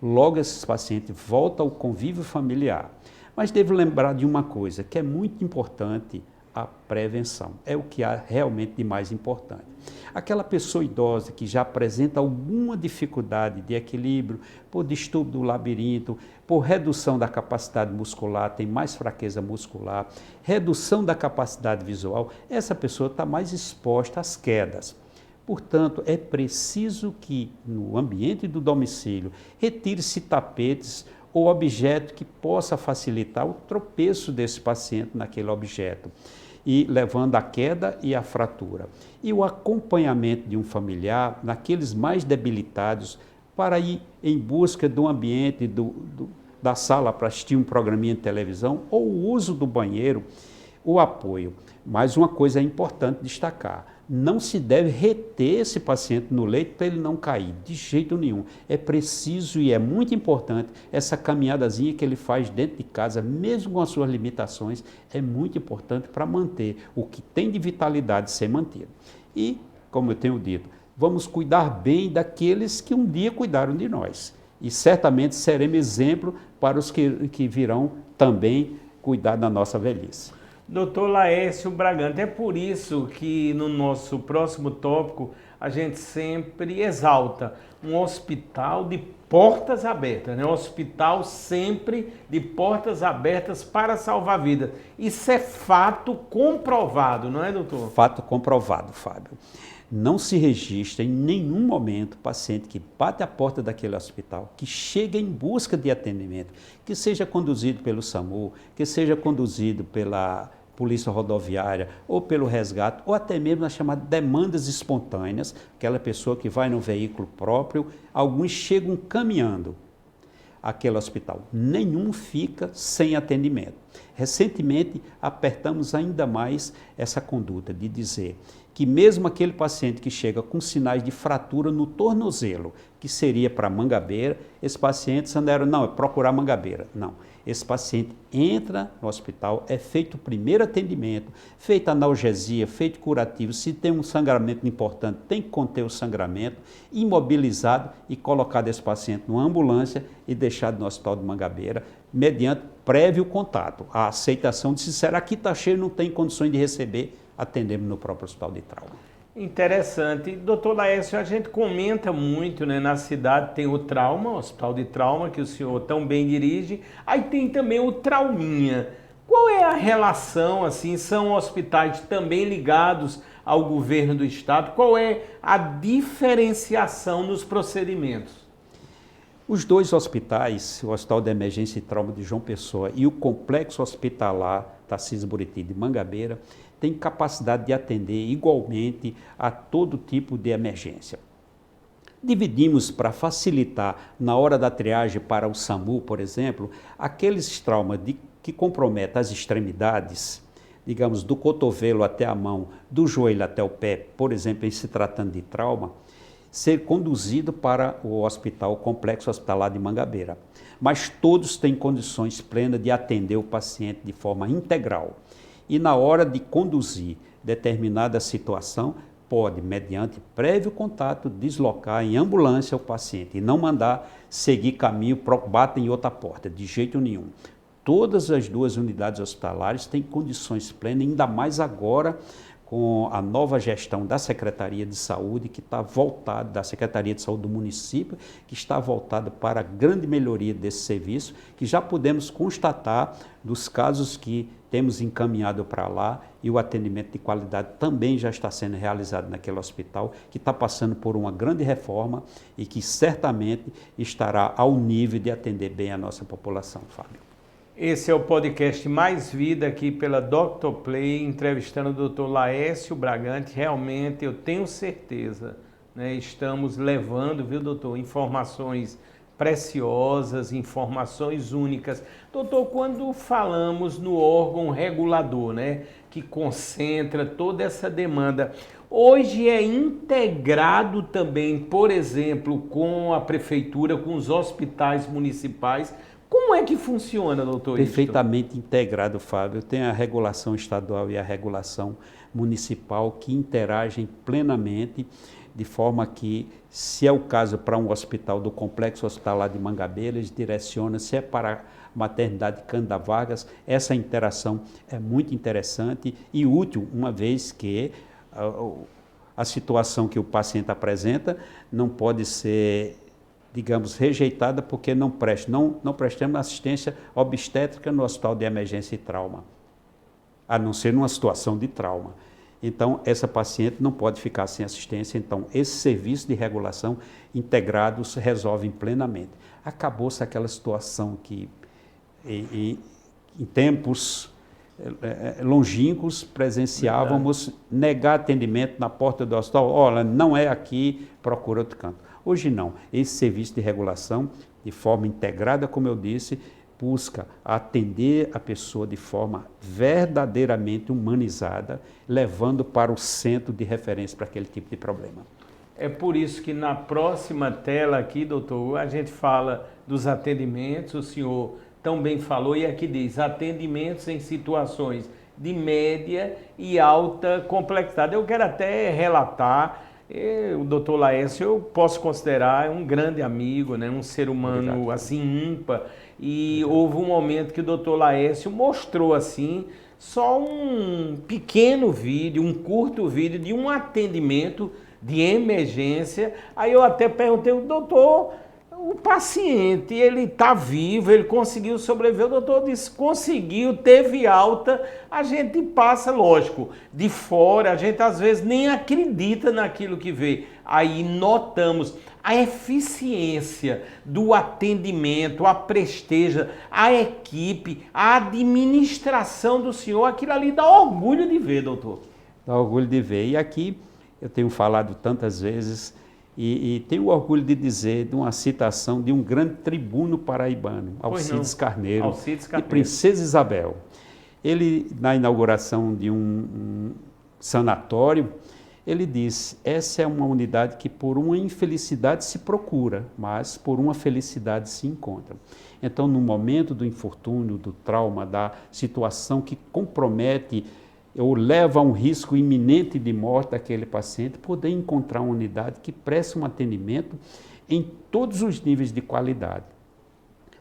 Logo, esses pacientes voltam ao convívio familiar. Mas devo lembrar de uma coisa, que é muito importante, a prevenção. É o que há realmente de mais importante. Aquela pessoa idosa que já apresenta alguma dificuldade de equilíbrio, por distúrbio do labirinto, por redução da capacidade muscular, tem mais fraqueza muscular, redução da capacidade visual, essa pessoa está mais exposta às quedas. Portanto, é preciso que no ambiente do domicílio retire-se tapetes ou objeto que possa facilitar o tropeço desse paciente naquele objeto, e levando à queda e à fratura. E o acompanhamento de um familiar naqueles mais debilitados para ir em busca do ambiente da sala para assistir um programinha de televisão ou o uso do banheiro, o apoio. Mas uma coisa é importante destacar, não se deve reter esse paciente no leito para ele não cair, de jeito nenhum. É preciso e é muito importante essa caminhadazinha que ele faz dentro de casa, mesmo com as suas limitações, é muito importante para manter o que tem de vitalidade ser mantido. E, como eu tenho dito, vamos cuidar bem daqueles que um dia cuidaram de nós. E certamente seremos exemplo para os que virão também cuidar da nossa velhice. Doutor Laércio Bragantto, é por isso que no nosso próximo tópico a gente sempre exalta um hospital de portas abertas, né? Um hospital sempre de portas abertas para salvar vidas. Isso é fato comprovado, não é, doutor? Fato comprovado, Fábio. Não se registra em nenhum momento paciente que bate a porta daquele hospital, que chega em busca de atendimento, que seja conduzido pelo SAMU, que seja conduzido pela Polícia Rodoviária ou pelo resgate, ou até mesmo nas chamadas demandas espontâneas, aquela pessoa que vai no veículo próprio, alguns chegam caminhando àquele hospital. Nenhum fica sem atendimento. Recentemente, apertamos ainda mais essa conduta de dizer que mesmo aquele paciente que chega com sinais de fratura no tornozelo, que seria para Mangabeira, esses pacientes andaram, não, é procurar Mangabeira. Não, esse paciente entra no hospital, é feito o primeiro atendimento, feita analgesia, feito curativo, se tem um sangramento importante, tem que conter o sangramento, imobilizado e colocado esse paciente numa ambulância e deixado no Hospital de Mangabeira, mediante prévio contato, a aceitação de se será que está cheio, não tem condições de receber, atendemos no próprio Hospital de Trauma. Interessante. Doutor Laércio, a gente comenta muito, né? Na cidade tem o Trauma, o Hospital de Trauma, que o senhor tão bem dirige. Aí tem também o Trauminha. Qual é a relação, assim, são hospitais também ligados ao governo do estado? Qual é a diferenciação nos procedimentos? Os dois hospitais, o Hospital de Emergência e Trauma de João Pessoa e o Complexo Hospitalar Tarcísio Buriti de Mangabeira, tem capacidade de atender igualmente a todo tipo de emergência. Dividimos para facilitar na hora da triagem para o SAMU, por exemplo, aqueles traumas que comprometem as extremidades, digamos, do cotovelo até a mão, do joelho até o pé, por exemplo, em se tratando de trauma, ser conduzido para o hospital, o Complexo Hospitalar de Mangabeira. Mas todos têm condições plenas de atender o paciente de forma integral. E na hora de conduzir determinada situação, pode, mediante prévio contato, deslocar em ambulância o paciente e não mandar seguir caminho, bata em outra porta, de jeito nenhum. Todas as duas unidades hospitalares têm condições plenas, ainda mais agora com a nova gestão da Secretaria de Saúde, que está voltada, da Secretaria de Saúde do município, que está voltada para a grande melhoria desse serviço, que já podemos constatar dos casos que temos encaminhado para lá e o atendimento de qualidade também já está sendo realizado naquele hospital, que está passando por uma grande reforma e que certamente estará ao nível de atender bem a nossa população, Fábio. Esse é o podcast Mais Vida aqui pela Dr. Play, entrevistando o Dr. Laércio Bragante. Realmente, eu tenho certeza, né, estamos levando, viu, doutor, informações preciosas, informações únicas. Doutor, quando falamos no órgão regulador, né, que concentra toda essa demanda, hoje é integrado também, por exemplo, com a prefeitura, com os hospitais municipais. Como é que funciona, doutor? Perfeitamente integrado, Fábio. Tem a regulação estadual e a regulação municipal que interagem plenamente, de forma que, se é o caso para um hospital do Complexo Hospitalar de Mangabeira, eles direcionam, se é para a maternidade Cândida Vargas, essa interação é muito interessante e útil, uma vez que a situação que o paciente apresenta não pode ser, digamos, rejeitada porque não prestamos assistência obstétrica no Hospital de Emergência e Trauma, a não ser numa situação de trauma. Então, essa paciente não pode ficar sem assistência, então, esse serviço de regulação integrados resolvem plenamente. Acabou-se aquela situação que, em tempos longínquos, presenciávamos negar atendimento na porta do hospital, olha, não é aqui, procura outro canto. Hoje não, esse serviço de regulação, de forma integrada, como eu disse, busca atender a pessoa de forma verdadeiramente humanizada, levando para o centro de referência para aquele tipo de problema. É por isso que na próxima tela aqui, doutor, a gente fala dos atendimentos, o senhor tão bem falou, e aqui diz, atendimentos em situações de média e alta complexidade. Eu quero até relatar, o doutor Laércio eu posso considerar um grande amigo, né? Um ser humano Obrigado. Assim ímpar, e Obrigado. Houve um momento que o doutor Laércio mostrou assim, só um pequeno vídeo, um curto vídeo de um atendimento de emergência. Aí eu até perguntei, doutor, o paciente, ele está vivo, ele conseguiu sobreviver, o doutor disse, conseguiu, teve alta, a gente passa, lógico, de fora, a gente às vezes nem acredita naquilo que vê. Aí notamos a eficiência do atendimento, a presteja, a equipe, a administração do senhor, aquilo ali dá orgulho de ver, doutor. Dá orgulho de ver. E aqui, eu tenho falado tantas vezes, e tenho orgulho de dizer, de uma citação de um grande tribuno paraibano, Alcides Carneiro, de Princesa Isabel. Ele, na inauguração de um sanatório, ele disse, essa é uma unidade que por uma infelicidade se procura, mas por uma felicidade se encontra. Então, no momento do infortúnio, do trauma, da situação que compromete ou leva a um risco iminente de morte daquele paciente, poder encontrar uma unidade que preste um atendimento em todos os níveis de qualidade.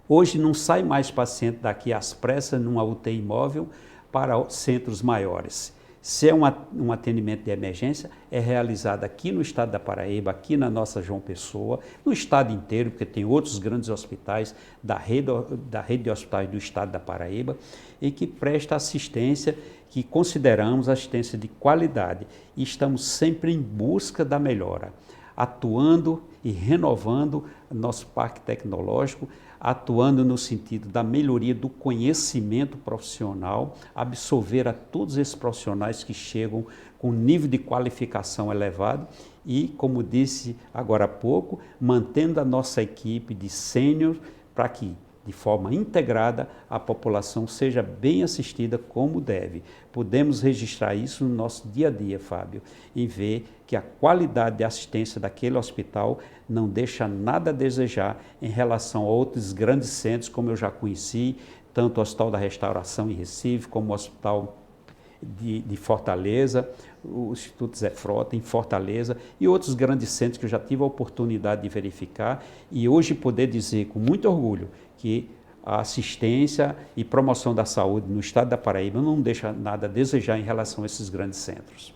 Hoje não sai mais paciente daqui às pressas numa UTI móvel para centros maiores. Se é um atendimento de emergência, é realizado aqui no estado da Paraíba, aqui na nossa João Pessoa, no estado inteiro, porque tem outros grandes hospitais da rede de hospitais do estado da Paraíba, e que presta assistência, que consideramos assistência de qualidade, e estamos sempre em busca da melhora, atuando e renovando nosso parque tecnológico, atuando no sentido da melhoria do conhecimento profissional, absorver a todos esses profissionais que chegam com nível de qualificação elevado e, como disse agora há pouco, mantendo a nossa equipe de sênior para que, de forma integrada, a população seja bem assistida como deve. Podemos registrar isso no nosso dia a dia, Fábio, e ver que a qualidade de assistência daquele hospital não deixa nada a desejar em relação a outros grandes centros, como eu já conheci, tanto o Hospital da Restauração em Recife, como o Hospital de Fortaleza, o Instituto Zé Frota em Fortaleza e outros grandes centros que eu já tive a oportunidade de verificar e hoje poder dizer com muito orgulho que a assistência e promoção da saúde no estado da Paraíba não deixa nada a desejar em relação a esses grandes centros.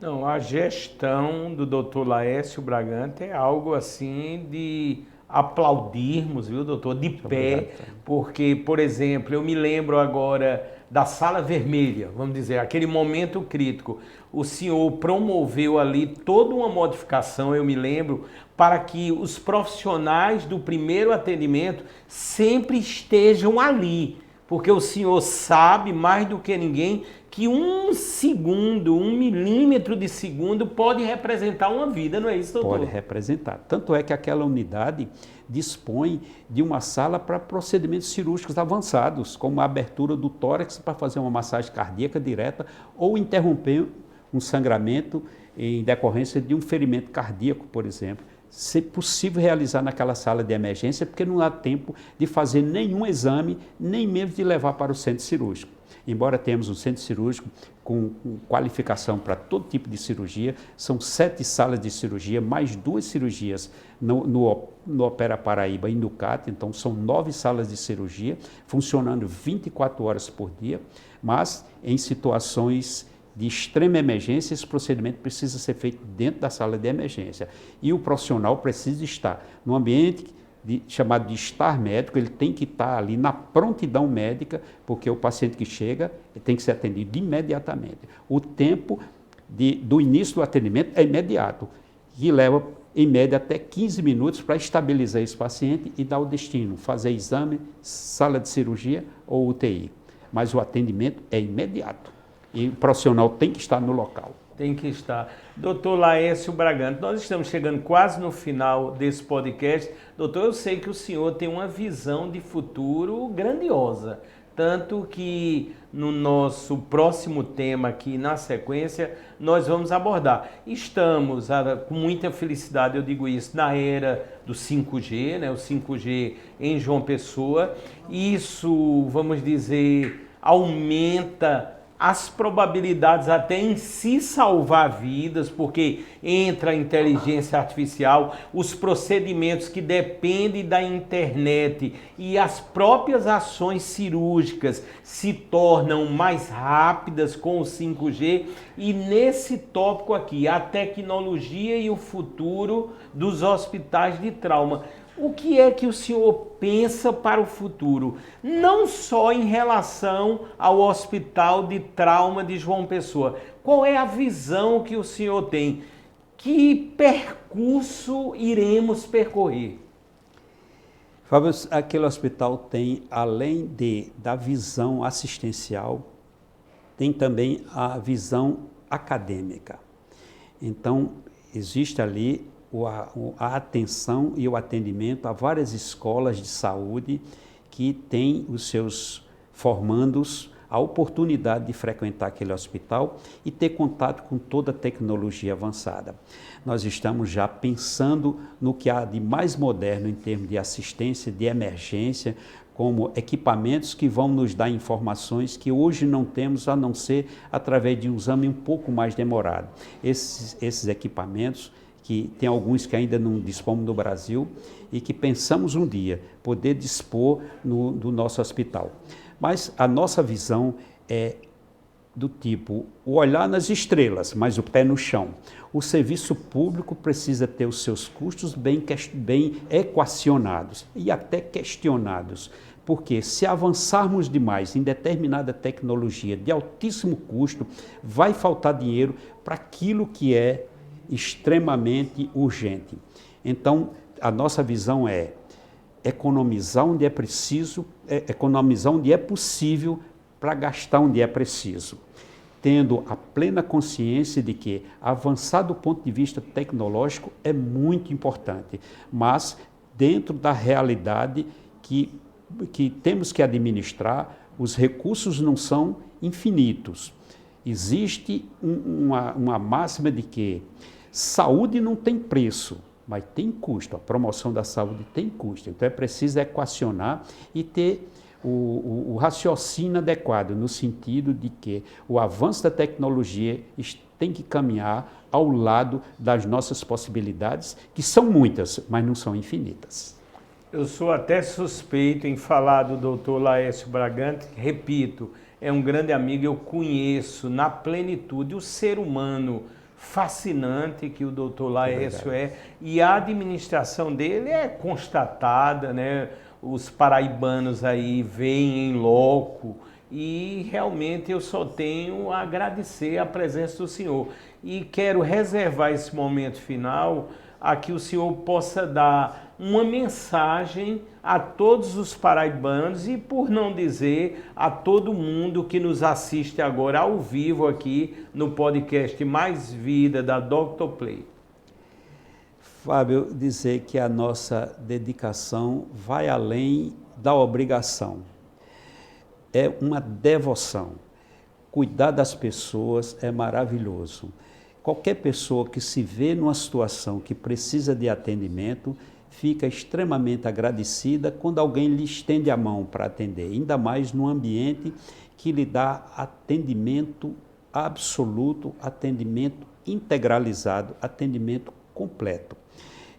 Não, a gestão do Dr. Laércio Braganta é algo assim de aplaudirmos, viu, doutor, de pé, porque, por exemplo, eu me lembro agora da Sala Vermelha, vamos dizer, aquele momento crítico, o senhor promoveu ali toda uma modificação, eu me lembro, para que os profissionais do primeiro atendimento sempre estejam ali, porque o senhor sabe mais do que ninguém que 1 segundo, 1 milímetro de segundo pode representar uma vida, não é isso, doutor? Pode representar. Tanto é que aquela unidade dispõe de uma sala para procedimentos cirúrgicos avançados, como a abertura do tórax para fazer uma massagem cardíaca direta ou interromper um sangramento em decorrência de um ferimento cardíaco, por exemplo. Se possível realizar naquela sala de emergência, porque não há tempo de fazer nenhum exame, nem mesmo de levar para o centro cirúrgico. Embora tenhamos um centro cirúrgico com qualificação para todo tipo de cirurgia, são 7 salas de cirurgia, mais 2 cirurgias no Opera Paraíba e no CAT, então são 9 salas de cirurgia, funcionando 24 horas por dia, mas em situações de extrema emergência, esse procedimento precisa ser feito dentro da sala de emergência. E o profissional precisa estar no ambiente chamado de estar médico, ele tem que estar ali na prontidão médica, porque o paciente que chega tem que ser atendido imediatamente. O tempo do início do atendimento é imediato, que leva em média até 15 minutos para estabilizar esse paciente e dar o destino, fazer exame, sala de cirurgia ou UTI. Mas o atendimento é imediato e o profissional tem que estar no local. Tem que estar. Doutor Laércio Braganta, nós estamos chegando quase no final desse podcast. Doutor, eu sei que o senhor tem uma visão de futuro grandiosa, tanto que no nosso próximo tema aqui, na sequência, nós vamos abordar. Estamos, com muita felicidade, eu digo isso, na era do 5G, né? O 5G em João Pessoa. Isso, vamos dizer, aumenta as probabilidades até em si salvar vidas, porque entra a inteligência artificial, os procedimentos que dependem da internet e as próprias ações cirúrgicas se tornam mais rápidas com o 5G. E nesse tópico aqui, a tecnologia e o futuro dos hospitais de trauma. O que é que o senhor pensa para o futuro? Não só em relação ao Hospital de Trauma de João Pessoa. Qual é a visão que o senhor tem? Que percurso iremos percorrer? Fábio, aquele hospital tem, além da visão assistencial, tem também a visão acadêmica. Então, existe ali a atenção e o atendimento a várias escolas de saúde que têm os seus formandos a oportunidade de frequentar aquele hospital e ter contato com toda a tecnologia avançada. Nós estamos já pensando no que há de mais moderno em termos de assistência, de emergência, como equipamentos que vão nos dar informações que hoje não temos, a não ser através de um exame um pouco mais demorado. Esses equipamentos, que tem alguns que ainda não dispomos no Brasil e que pensamos um dia poder dispor do nosso hospital. Mas a nossa visão é do tipo, o olhar nas estrelas, mas o pé no chão. O serviço público precisa ter os seus custos bem equacionados e até questionados, porque se avançarmos demais em determinada tecnologia de altíssimo custo, vai faltar dinheiro para aquilo que é extremamente urgente. Então, a nossa visão é economizar onde é preciso, economizar onde é possível, para gastar onde é preciso, tendo a plena consciência de que avançar do ponto de vista tecnológico é muito importante, mas dentro da realidade que temos que administrar, os recursos não são infinitos. Existe uma máxima de que saúde não tem preço, mas tem custo, a promoção da saúde tem custo, então é preciso equacionar e ter o raciocínio adequado, no sentido de que o avanço da tecnologia tem que caminhar ao lado das nossas possibilidades, que são muitas, mas não são infinitas. Eu sou até suspeito em falar do Dr. Laércio Bragante, repito, é um grande amigo, eu conheço na plenitude o ser humano fascinante que o Dr. Laércio é, e a administração dele é constatada, né? Os paraibanos aí veem em loco e realmente eu só tenho a agradecer a presença do senhor. E quero reservar esse momento final a que o senhor possa dar uma mensagem a todos os paraibanos e, por não dizer, a todo mundo que nos assiste agora ao vivo aqui no podcast Mais Vida da Dr. Play. Fábio, dizer que a nossa dedicação vai além da obrigação. É uma devoção. Cuidar das pessoas é maravilhoso. Qualquer pessoa que se vê numa situação que precisa de atendimento, fica extremamente agradecida quando alguém lhe estende a mão para atender, ainda mais num ambiente que lhe dá atendimento absoluto, atendimento integralizado, atendimento completo.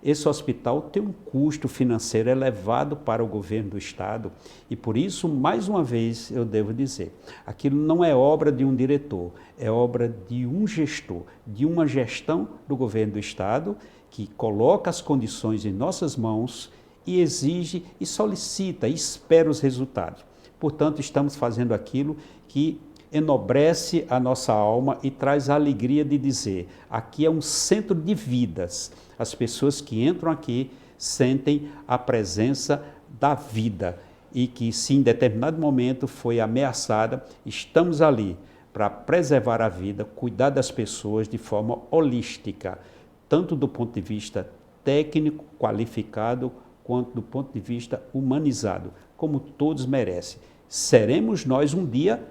Esse hospital tem um custo financeiro elevado para o governo do estado e por isso, mais uma vez, eu devo dizer, aquilo não é obra de um diretor, é obra de um gestor, de uma gestão do governo do estado que coloca as condições em nossas mãos e exige e solicita e espera os resultados. Portanto, estamos fazendo aquilo que enobrece a nossa alma e traz a alegria de dizer, aqui é um centro de vidas. As pessoas que entram aqui sentem a presença da vida e que se em determinado momento foi ameaçada, estamos ali para preservar a vida, cuidar das pessoas de forma holística, tanto do ponto de vista técnico, qualificado, quanto do ponto de vista humanizado, como todos merecem. Seremos nós um dia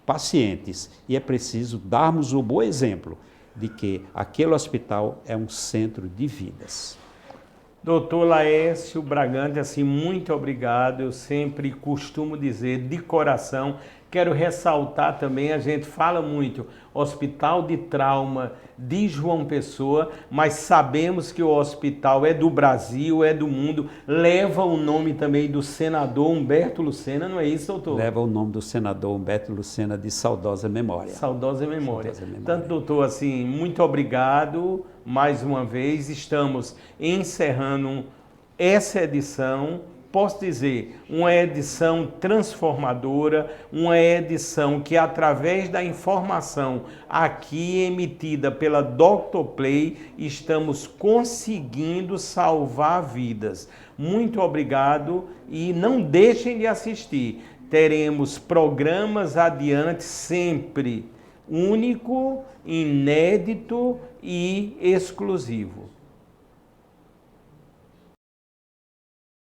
pacientes e é preciso darmos o bom exemplo de que aquele hospital é um centro de vidas. Doutor Laércio Bragante, assim, muito obrigado. Eu sempre costumo dizer de coração, quero ressaltar também, a gente fala muito, Hospital de Trauma de João Pessoa, mas sabemos que o hospital é do Brasil, é do mundo, leva o nome também do senador Humberto Lucena, não é isso, doutor? Leva o nome do senador Humberto Lucena de saudosa memória. Saudosa memória. Tanto, doutor, assim, muito obrigado mais uma vez. Estamos encerrando essa edição. Posso dizer, uma edição transformadora, uma edição que, através da informação aqui emitida pela Dr. Play, estamos conseguindo salvar vidas. Muito obrigado e não deixem de assistir. Teremos programas adiante sempre único, inédito e exclusivo.